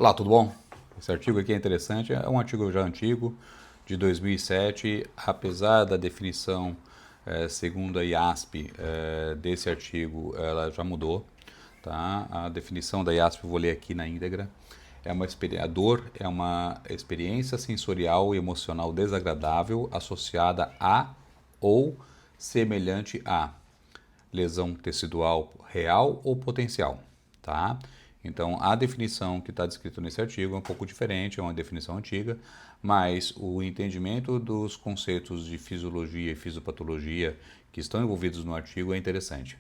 Olá, tudo bom? Esse artigo aqui é interessante, é um artigo já antigo, de 2007, apesar da definição segundo a IASP desse artigo, ela já mudou, tá? A definição da IASP eu vou ler aqui na íntegra. A dor é uma experiência sensorial e emocional desagradável associada a ou semelhante a lesão tecidual real ou potencial, tá? Então, a definição que está descrita nesse artigo é um pouco diferente, é uma definição antiga, mas o entendimento dos conceitos de fisiologia e fisiopatologia que estão envolvidos no artigo é interessante.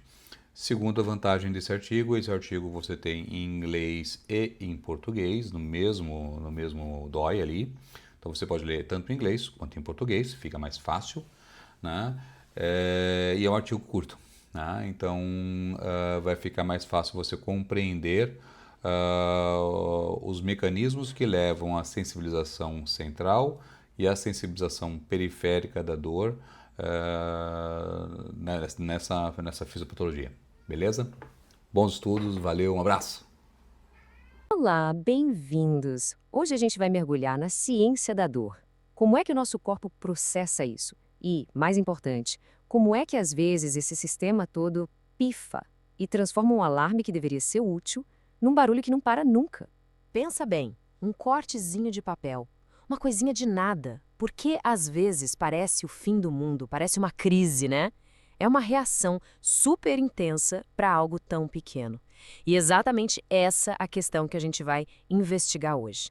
Segunda vantagem desse artigo, esse artigo você tem em inglês e em português, no mesmo DOI ali. Então você pode ler tanto em inglês quanto em português, fica mais fácil, né? E é um artigo curto, né? Então vai ficar mais fácil você compreender os mecanismos que levam à sensibilização central e à sensibilização periférica da dor nessa fisiopatologia. Beleza? Bons estudos, valeu, um abraço! Olá, bem-vindos! Hoje a gente vai mergulhar na ciência da dor. Como é que o nosso corpo processa isso? E, mais importante, como é que às vezes esse sistema todo pifa e transforma um alarme que deveria ser útil num barulho que não para nunca? Pensa bem, um cortezinho de papel, uma coisinha de nada. Porque às vezes parece o fim do mundo, parece uma crise, né? É uma reação super intensa para algo tão pequeno. E exatamente essa a questão que a gente vai investigar hoje.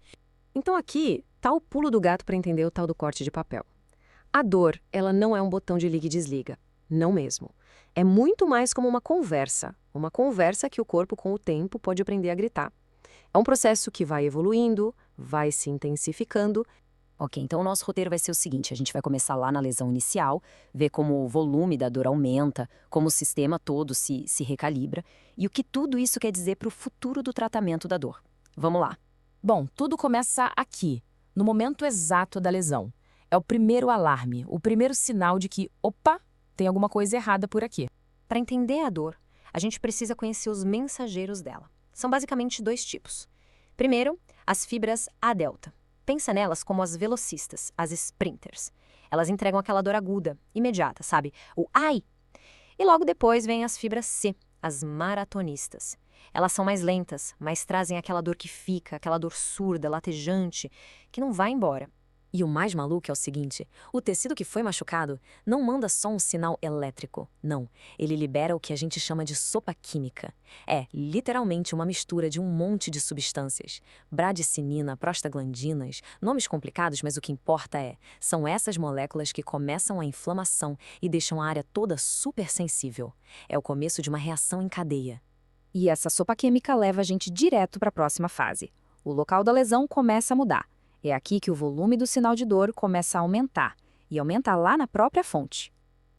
Então aqui tá o pulo do gato para entender o tal do corte de papel. A dor, ela não é um botão de liga e desliga. Não mesmo. É muito mais como uma conversa. Uma conversa que o corpo, com o tempo, pode aprender a gritar. É um processo que vai evoluindo, vai se intensificando. Ok, então o nosso roteiro vai ser o seguinte: a gente vai começar lá na lesão inicial, ver como o volume da dor aumenta, como o sistema todo se recalibra e o que tudo isso quer dizer para o futuro do tratamento da dor. Vamos lá. Bom, tudo começa aqui, no momento exato da lesão. É o primeiro alarme, o primeiro sinal de que, opa, tem alguma coisa errada por aqui. Para entender a dor, a gente precisa conhecer os mensageiros dela. São basicamente dois tipos. Primeiro, as fibras A delta. Pensa nelas como as velocistas, as sprinters. Elas entregam aquela dor aguda, imediata, sabe? O ai! E logo depois vem as fibras C, as maratonistas. Elas são mais lentas, mas trazem aquela dor que fica, aquela dor surda, latejante, que não vai embora. E o mais maluco é o seguinte: o tecido que foi machucado não manda só um sinal elétrico, não. Ele libera o que a gente chama de sopa química. É, literalmente uma mistura de um monte de substâncias. Bradicinina, prostaglandinas, nomes complicados, mas o que importa são essas moléculas que começam a inflamação e deixam a área toda super sensível. É o começo de uma reação em cadeia. E essa sopa química leva a gente direto para a próxima fase. O local da lesão começa a mudar. É aqui que o volume do sinal de dor começa a aumentar, e aumenta lá na própria fonte.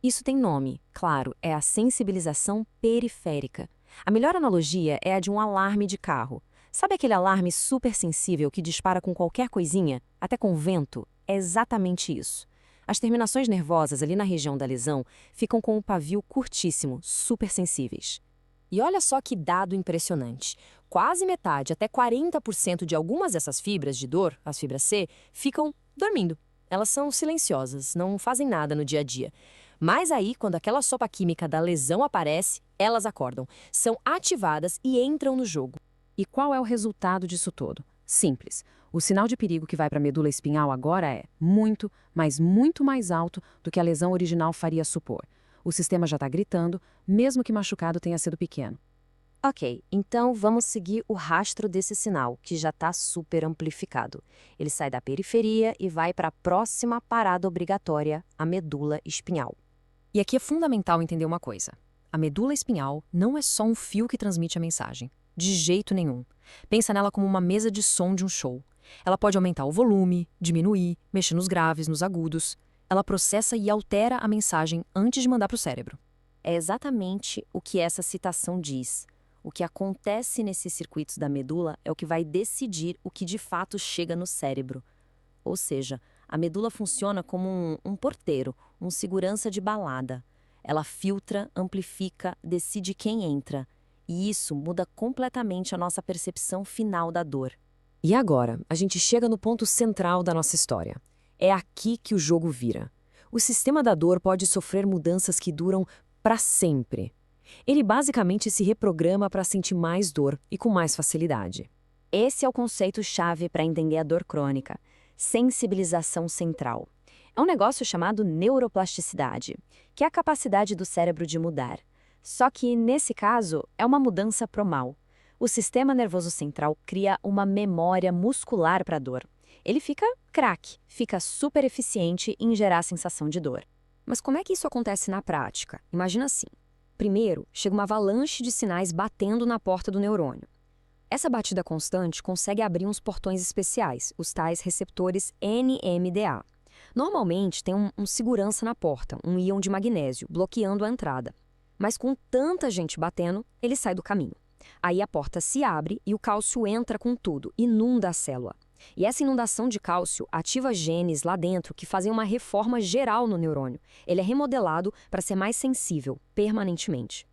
Isso tem nome, claro, é a sensibilização periférica. A melhor analogia é a de um alarme de carro. Sabe aquele alarme super sensível que dispara com qualquer coisinha, até com vento? É exatamente isso. As terminações nervosas ali na região da lesão ficam com o pavio curtíssimo, super sensíveis. E olha só que dado impressionante. Quase metade, até 40% de algumas dessas fibras de dor, as fibras C, ficam dormindo. Elas são silenciosas, não fazem nada no dia a dia. Mas aí, quando aquela sopa química da lesão aparece, elas acordam, são ativadas e entram no jogo. E qual é o resultado disso todo? Simples. O sinal de perigo que vai para a medula espinhal agora é muito, mas muito mais alto do que a lesão original faria supor. O sistema já está gritando, mesmo que machucado tenha sido pequeno. Ok, então vamos seguir o rastro desse sinal, que já está super amplificado. Ele sai da periferia e vai para a próxima parada obrigatória, a medula espinhal. E aqui é fundamental entender uma coisa. A medula espinhal não é só um fio que transmite a mensagem. De jeito nenhum. Pensa nela como uma mesa de som de um show. Ela pode aumentar o volume, diminuir, mexer nos graves, nos agudos. Ela processa e altera a mensagem antes de mandar para o cérebro. É exatamente o que essa citação diz. O que acontece nesses circuitos da medula é o que vai decidir o que de fato chega no cérebro. Ou seja, a medula funciona como um porteiro, um segurança de balada. Ela filtra, amplifica, decide quem entra. E isso muda completamente a nossa percepção final da dor. E agora, a gente chega no ponto central da nossa história. É aqui que o jogo vira. O sistema da dor pode sofrer mudanças que duram para sempre. Ele basicamente se reprograma para sentir mais dor e com mais facilidade. Esse é o conceito-chave para entender a dor crônica: sensibilização central. É um negócio chamado neuroplasticidade, que é a capacidade do cérebro de mudar. Só que, nesse caso, é uma mudança pro mal. O sistema nervoso central cria uma memória muscular para a dor. Ele fica craque, fica super eficiente em gerar a sensação de dor. Mas como é que isso acontece na prática? Imagina assim. Primeiro, chega uma avalanche de sinais batendo na porta do neurônio. Essa batida constante consegue abrir uns portões especiais, os tais receptores NMDA. Normalmente tem um segurança na porta, um íon de magnésio, bloqueando a entrada. Mas com tanta gente batendo, ele sai do caminho. Aí a porta se abre e o cálcio entra com tudo, inunda a célula. E essa inundação de cálcio ativa genes lá dentro que fazem uma reforma geral no neurônio. Ele é remodelado para ser mais sensível, permanentemente.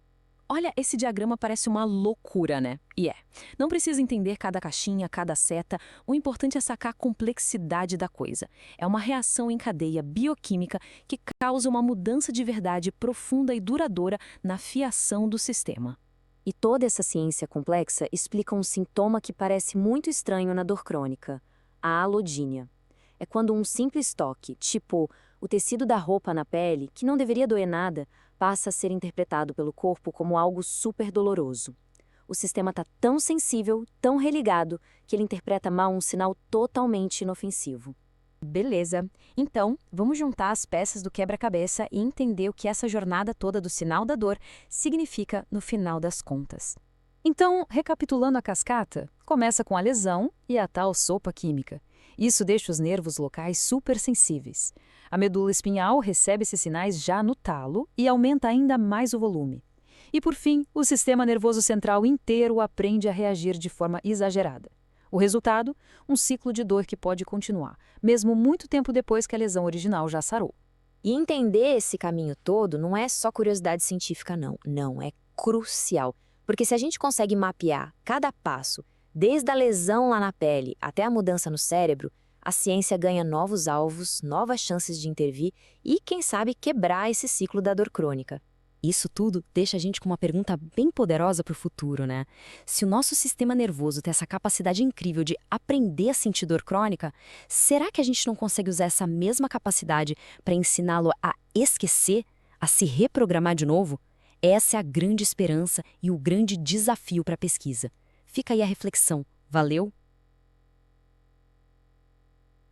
Olha, esse diagrama parece uma loucura, né? E é. Não precisa entender cada caixinha, cada seta. O importante é sacar a complexidade da coisa. É uma reação em cadeia bioquímica que causa uma mudança de verdade profunda e duradoura na fiação do sistema. E toda essa ciência complexa explica um sintoma que parece muito estranho na dor crônica: a alodínia. É quando um simples toque, tipo o tecido da roupa na pele, que não deveria doer nada, passa a ser interpretado pelo corpo como algo super doloroso. O sistema está tão sensível, tão religado, que ele interpreta mal um sinal totalmente inofensivo. Beleza, então vamos juntar as peças do quebra-cabeça e entender o que essa jornada toda do sinal da dor significa no final das contas. Então, recapitulando a cascata, começa com a lesão e a tal sopa química. Isso deixa os nervos locais super sensíveis. A medula espinhal recebe esses sinais já no talo e aumenta ainda mais o volume. E por fim, o sistema nervoso central inteiro aprende a reagir de forma exagerada. O resultado? Um ciclo de dor que pode continuar, mesmo muito tempo depois que a lesão original já sarou. E entender esse caminho todo não é só curiosidade científica, não. Não, é crucial. Porque se a gente consegue mapear cada passo, desde a lesão lá na pele até a mudança no cérebro, a ciência ganha novos alvos, novas chances de intervir e, quem sabe, quebrar esse ciclo da dor crônica. Isso tudo deixa a gente com uma pergunta bem poderosa para o futuro, né? Se o nosso sistema nervoso tem essa capacidade incrível de aprender a sentir dor crônica, será que a gente não consegue usar essa mesma capacidade para ensiná-lo a esquecer, a se reprogramar de novo? Essa é a grande esperança e o grande desafio para a pesquisa. Fica aí a reflexão. Valeu?